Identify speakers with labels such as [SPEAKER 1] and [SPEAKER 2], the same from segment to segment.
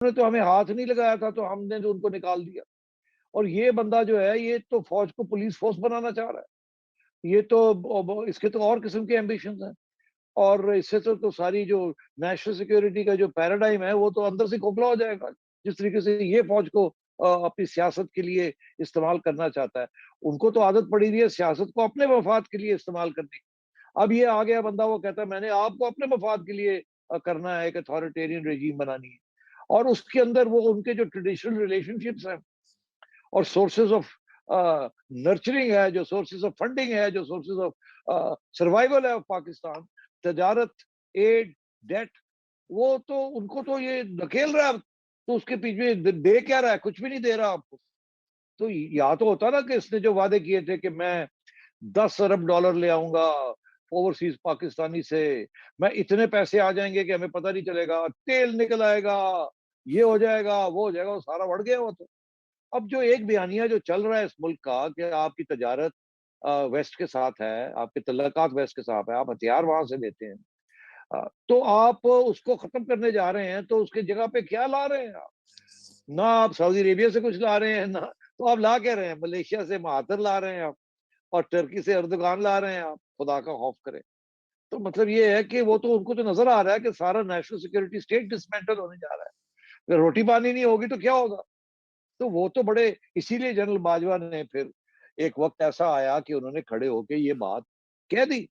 [SPEAKER 1] نے تو ہمیں ہاتھ نہیں لگایا تھا تو ہم نے تو ان کو نکال دیا. اور یہ بندہ جو ہے یہ تو فوج کو پولیس فورس بنانا چاہ رہا ہے. یہ تو اس کے تو اور قسم کے ایمبیشنز ہیں. اور اس سے تو ساری جو نیشنل سیکیورٹی کا جو پیراڈائم ہے وہ تو اندر سے کھوکھلا ہو جائے گا جس طریقے سے یہ فوج کو اپنی سیاست کے لیے استعمال کرنا چاہتا ہے. ان کو تو عادت پڑی ہوئی ہے سیاست کو اپنے مفاد کے لیے استعمال کرنے کی. اب یہ آ گیا بندہ وہ کہتا ہے میں نے آپ کو اپنے مفاد کے لیے کرنا ہے، ایک اتھارٹیرین رجیم بنانی ہے. اور اس کے اندر وہ ان کے جو ٹریڈیشنل ریلیشن شپس ہیں اور سورسز آف نرچرنگ ہے، جو سورسز آف فنڈنگ ہے، جو سورسز آف سروائیول ہے پاکستان، تجارت، ایڈ، ڈیٹ، وہ تو ان کو تو یہ دھکیل رہا ہے. تو اس کے پیچھے دے کیا رہا ہے؟ کچھ بھی نہیں دے رہا آپ کو. تو یا تو ہوتا نا کہ اس نے جو وعدے کیے تھے کہ میں 10 ارب ڈالر لے آؤں گا اوورسیز پاکستانی سے، میں اتنے پیسے آ جائیں گے کہ ہمیں پتہ نہیں چلے گا، تیل نکل آئے گا، یہ ہو جائے گا، وہ ہو جائے گا، وہ سارا بڑھ گیا وہ تو. اب جو ایک بیانیہ جو چل رہا ہے اس ملک کا کہ آپ کی تجارت ویسٹ کے ساتھ ہے، آپ کے تعلقات ویسٹ کے ساتھ ہے، آپ ہتھیار وہاں سے لیتے ہیں، تو آپ اس کو ختم کرنے جا رہے ہیں. تو اس کی جگہ پہ کیا لا رہے ہیں آپ؟ نہ آپ سعودی عربیہ سے کچھ لا رہے ہیں، نہ تو آپ لا کیا رہے ہیں؟ ملیشیا سے مہاتر لا رہے ہیں آپ، اور ٹرکی سے اردوغان لا رہے ہیں آپ. خدا کا خوف کرے. تو مطلب یہ ہے کہ وہ تو ان کو تو نظر آ رہا ہے کہ سارا نیشنل سیکورٹی اسٹیٹ ڈسمینٹل ہونے جا رہا ہے. اگر روٹی پانی نہیں ہوگی تو کیا ہوگا؟ تو وہ تو بڑے، اسی لیے جنرل باجوہ نے پھر ایک وقت ایسا آیا کہ انہوں نے کھڑے ہو کے یہ بات کہہ دی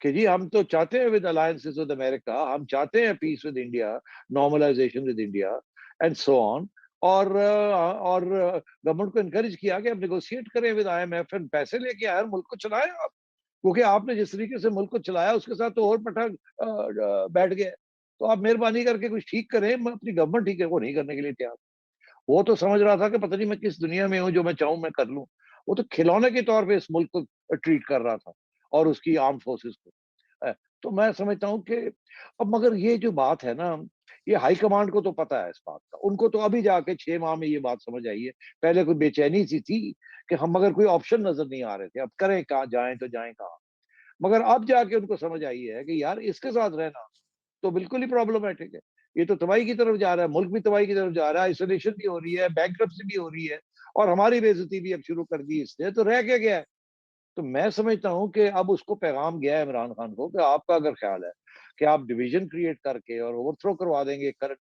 [SPEAKER 1] کہ جی ہم تو چاہتے ہیں ود الائنسز ود امریکہ، ہم چاہتے ہیں peace with India, normalization with India and so on. اور گورنمنٹ کو انکریج کیا کہ آپ نیگوشیٹ کریں ود آئی ایم ایف، پیسے لے کے ہر ملک کو چلائیں آپ. کیونکہ آپ نے جس طریقے سے ملک کو چلایا اس کے ساتھ تو اور پٹھا بیٹھ گیا. تو آپ مہربانی کر کے کچھ ٹھیک کریں. میں اپنی گورنمنٹ ٹھیک ہے وہ نہیں کرنے کے لیے تیار. وہ تو سمجھ رہا تھا کہ پتہ نہیں میں کس دنیا میں ہوں جو میں چاہوں میں کر لوں. وہ تو کھلونے کے طور پہ اس ملک کو ٹریٹ کر رہا تھا اور اس کی آرم فورسز کو. تو میں سمجھتا ہوں کہ اب مگر یہ جو بات ہے نا، یہ ہائی کمانڈ کو تو پتا ہے اس بات کا. ان کو تو ابھی جا کے 6 ماہ میں یہ بات سمجھ آئی ہے. پہلے کوئی بے چینی سی تھی کہ ہم مگر کوئی آپشن نظر نہیں آ رہے تھے، اب کریں کہاں، جائیں تو جائیں کہاں. مگر اب جا کے ان کو سمجھ آئی ہے کہ یار اس کے ساتھ رہنا تو بالکل ہی پرابلمٹک ہے. یہ تو تباہی کی طرف جا رہا ہے، ملک بھی تباہی کی طرف جا رہا ہے، آئسولیشن بھی ہو رہی ہے، بینکرپسی بھی ہو رہی ہے، اور ہماری بے عزتی بھی اب شروع کر دی اس نے. تو رہ کے گیا ہے. تو میں سمجھتا ہوں کہ اب اس کو پیغام گیا ہے عمران خان کو کہ آپ کا اگر خیال ہے کہ آپ ڈویژن کریٹ کر کے اور اوور تھرو کروا دیں گے کرنٹ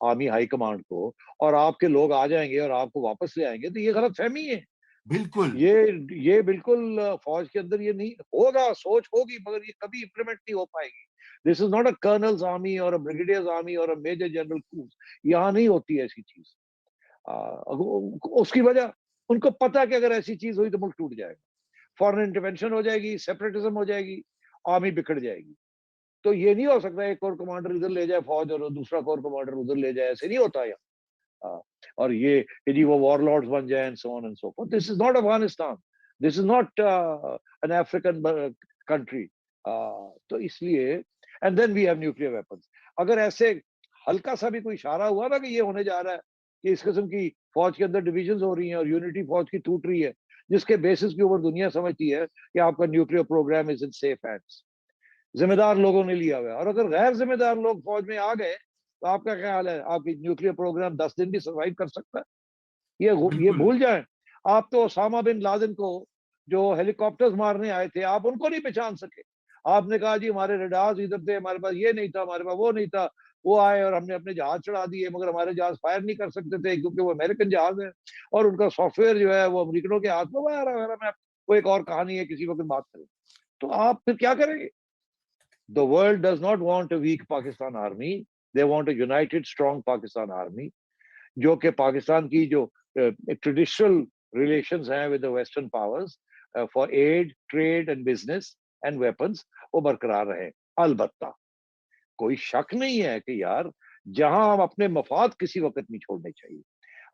[SPEAKER 1] آرمی ہائی کمانڈ کو، اور آپ کے لوگ آ جائیں گے اور آپ کو واپس لے آئیں گے، تو یہ غلط فہمی ہے.
[SPEAKER 2] بالکل
[SPEAKER 1] یہ بالکل فوج کے اندر یہ نہیں ہوگا. سوچ ہوگی مگر یہ کبھی امپلیمنٹ نہیں ہو پائے گی. This is not a colonels army اور بریگیڈیئرز آرمی اور میجر جنرل کورس. یہاں نہیں ہوتی ایسی چیز. اس کی وجہ ان کو پتا کہ اگر ایسی چیز ہوئی تو ملک ٹوٹ جائے گا، فورن انٹرونشن ہو جائے گی، سیپریٹزم ہو جائے گی، آرمی بکھڑ جائے گی. تو یہ نہیں ہو سکتا ایک کور کمانڈر ادھر لے جائے فوج اور دوسرا کور کمانڈر ادھر لے جائے. ایسے نہیں ہوتا یہاں. اور یہ کہ جی وہ وار لارڈز بن جائیں and so on and so forth. This is not Afghanistan. This is not an African country. تو اس لیے and then we have nuclear weapons. اگر ایسے ہلکا سا بھی کوئی اشارہ ہوا نا کہ یہ ہونے جا رہا ہے کہ اس قسم کی فوج کے اندر ڈویژنز ہو رہی ہیں اور یونٹی فوج کی ٹوٹ رہی ہے، جس کے بیسس کے اوپر دنیا سمجھتی ہے کہ آپ کا nuclear programme is in safe hands, ذمہ دار لوگوں نے لیا ہوا ہے. اور اگر غیر ذمہ دار لوگ فوج میں آ گئے تو آپ کا خیال ہے آپ کی نیوکلیئر پروگرام 10 دن بھی سروائیو کر سکتا ہے؟ یہ
[SPEAKER 2] بالکل
[SPEAKER 1] بھول جائیں. آپ تو اسامہ بن لادن کو جو ہیلی کاپٹرز مارنے آئے تھے آپ ان کو نہیں پہچان سکے. آپ نے کہا جی ہمارے ریڈارز ادھر تھے، ہمارے پاس یہ نہیں تھا، ہمارے پاس وہ نہیں تھا. وہ آئے اور ہم نے اپنے جہاز چڑھا دیے، مگر ہمارے جہاز فائر نہیں کر سکتے تھے کیونکہ وہ امریکن جہاز ہیں اور ان کا سافٹ ویئر جو ہے وہ امریکنوں کے ہاتھ میں. وغیرہ میں وہ ایک اور کہانی ہے، کسی وقت بات کریں. تو آپ پھر کیا کریں گے؟ The world does not want a weak Pakistan army. They want a united, strong Pakistan army. جو کہ پاکستان کی جو ٹریڈیشنل ریلیشنز ہیں with western powers for aid, trade and business and weapons, وہ برقرار رہے. البتہ کوئی شک نہیں ہے کہ یار جہاں ہم اپنے مفاد کسی وقت نہیں چھوڑنے چاہیے.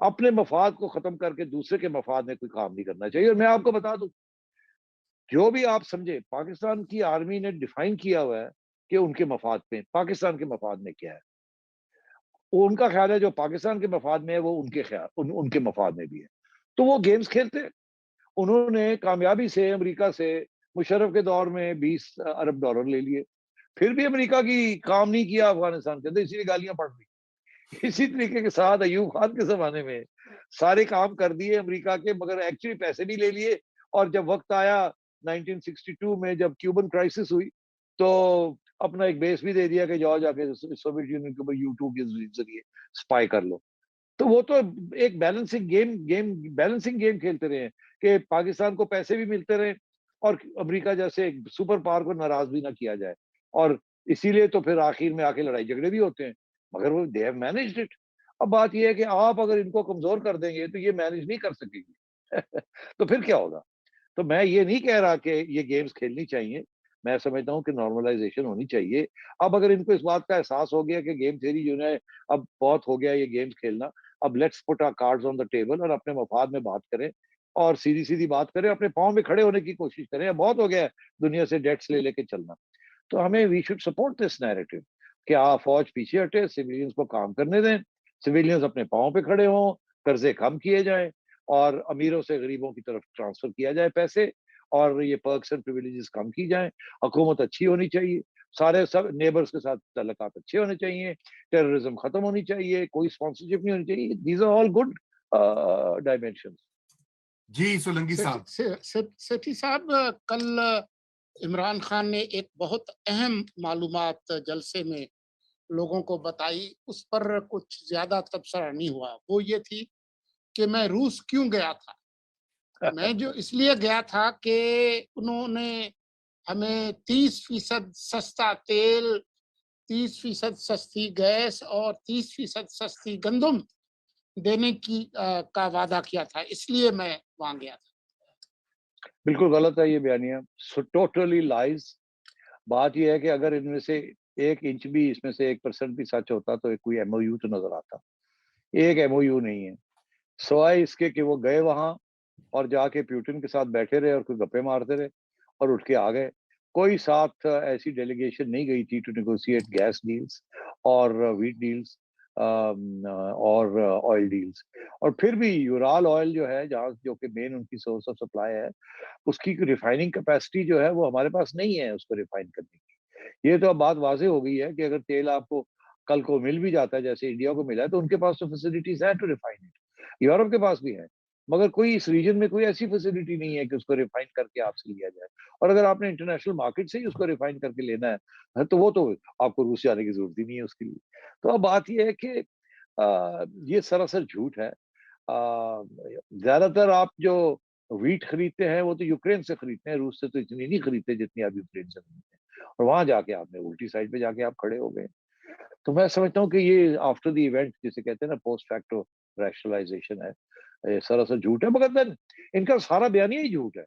[SPEAKER 1] اپنے مفاد کو ختم کر کے دوسرے کے مفاد میں کوئی کام نہیں کرنا چاہیے. اور میں آپ کو بتا دوں جو بھی آپ سمجھے پاکستان کی آرمی نے ڈیفائن کیا ہوا ہے کہ ان کے مفاد میں پاکستان کے مفاد میں کیا ہے. وہ ان کا خیال ہے جو پاکستان کے مفاد میں ہے وہ ان کے خیال ان کے مفاد میں بھی ہے. تو وہ گیمز کھیلتے ہیں. انہوں نے کامیابی سے امریکہ سے مشرف کے دور میں 20 ارب ڈالر لے لیے، پھر بھی امریکہ کی کام نہیں کیا افغانستان کے اندر، اسی لیے گالیاں پڑ رہی. اسی طریقے کے ساتھ ایوب خان کے زمانے میں سارے کام کر دیے امریکہ کے، مگر ایکچولی پیسے بھی لے لیے، اور جب وقت آیا 1962 میں جب کیوبن کرائسس ہوئی تو اپنا ایک بیس بھی دے دیا کہ جاؤ جا کے سوویت یونین کے اوپر یوٹیوب کے ذریعے اسپائی کر لو. تو وہ تو ایک بیلنسنگ گیم کھیلتے رہے ہیں کہ پاکستان کو پیسے بھی ملتے رہے اور امریکہ جیسے ایک سپر پاور کو ناراض بھی نہ کیا جائے، اور اسی لیے تو پھر آخر میں آ کے لڑائی جھگڑے بھی ہوتے ہیں، مگر وہ دے ہیو مینجڈ اٹ. اب بات یہ ہے کہ آپ اگر ان کو کمزور کر دیں گے تو یہ مینج نہیں کر سکے گی تو پھر کیا ہوگا؟ تو میں یہ نہیں کہہ رہا کہ یہ گیمز کھیلنی چاہیے، میں سمجھتا ہوں کہ نارملائزیشن ہونی چاہیے. اب اگر ان کو اس بات کا احساس ہو گیا کہ گیم تھیوری جو ہے اب بہت ہو گیا یہ گیمز کھیلنا، اب let's put our cards on the table اور اپنے مفاد میں بات کریں اور سیدھی سیدھی بات کریں، اپنے پاؤں میں کھڑے ہونے کی کوشش کریں. اب بہت ہو گیا ہے دنیا سے ڈیٹس لے لے کے چلنا. تو ہمیں we should support this narrative کہ فوج پیچھے ہٹے، سویلینز کو کام کرنے دیں، سویلینز اپنے پاؤں پہ کھڑے ہوں، قرضے کم کیے جائیں اور امیروں سے غریبوں کی طرف ٹرانسفر کیا جائے پیسے، اور یہ پرکس اینڈ پریویلیجز کم کی جائیں. حکومت اچھی ہونی چاہیے، سارے سب نیبرز کے ساتھ تعلقات اچھے ہونے چاہیے، ٹیررزم ختم ہونی چاہیے، کوئی اسپانسرشپ نہیں ہونی چاہیے. These are all good dimensions.
[SPEAKER 2] جی سولنگی صاحب.
[SPEAKER 3] سیٹھی صاحب، کل عمران خان نے ایک بہت اہم معلومات جلسے میں لوگوں کو بتائی، اس پر کچھ زیادہ تبصرہ نہیں ہوا. وہ یہ تھی کہ میں روس کیوں گیا تھا. میں جو اس لیے گیا تھا کہ انہوں نے ہمیں 30% سستا تیل، 30% سستی گیس اور 30% سستی گندم دینے کا وعدہ کیا تھا، اس لیے میں وہاں گیا تھا.
[SPEAKER 1] بالکل غلط ہے یہ بیانیہ، ٹوٹلی لائز. بات یہ ہے کہ اگر ان میں سے 1 انچ بھی، اس میں سے 1% بھی سچ ہوتا تو کوئی ایم او یو تو نظر آتا. ایک ایم او یو نہیں ہے، سوائے اس کے کہ وہ گئے وہاں اور جا کے پیوٹن کے ساتھ بیٹھے رہے اور کوئی گپے مارتے رہے اور اٹھ کے آ گئے. کوئی ساتھ ایسی ڈیلیگیشن نہیں گئی تھی ٹو نیگوشیٹ گیس ڈیلز اور ویٹ ڈیلز اور آئل ڈیلز. اور پھر بھی یورال آئل جو ہے جہاں جو کہ مین ان کی سورس آف سپلائی ہے، اس کی ریفائننگ کیپیسٹی جو ہے وہ ہمارے پاس نہیں ہے اس کو ریفائن کرنے کی. یہ تو اب بات واضح ہو گئی ہے کہ اگر تیل آپ کو کل کو مل بھی جاتا ہے جیسے انڈیا کو ملا ہے تو ان کے پاس تو فیسلٹیز ہیں ٹو ریفائن اٹ. یورپ کے پاس بھی ہے، مگر کوئی اس ریجن میں کوئی ایسی فیسلٹی نہیں ہے کہ اس کو ریفائن کر کے آپ سے لیا جائے. اور اگر آپ نے انٹرنیشنل مارکیٹ سے ہی اس کو ریفائن کر کے لینا ہے تو وہ تو آپ کو روس جانے کی ضرورت ہی نہیں ہے اس کے لیے. تو اب بات یہ ہے کہ یہ سراسر جھوٹ ہے. زیادہ تر آپ جو ویٹ خریدتے ہیں وہ تو یوکرین سے خریدتے ہیں، روس سے تو اتنی نہیں خریدتے جتنی آپ یوکرین سے خریدتے ہیں، اور وہاں جا کے آپ نے الٹی سائڈ پہ جا کے آپ کھڑے ہو گئے. تو میں سمجھتا ہوں کہ یہ آفٹر دی ایونٹ جسے کہتے ہیں نا پوسٹ فیکٹو ریشنلائزیشن ہے، سراسر جھوٹ ہے. مگر دین ان کا سارا بیانیہ ہی جھوٹ ہے.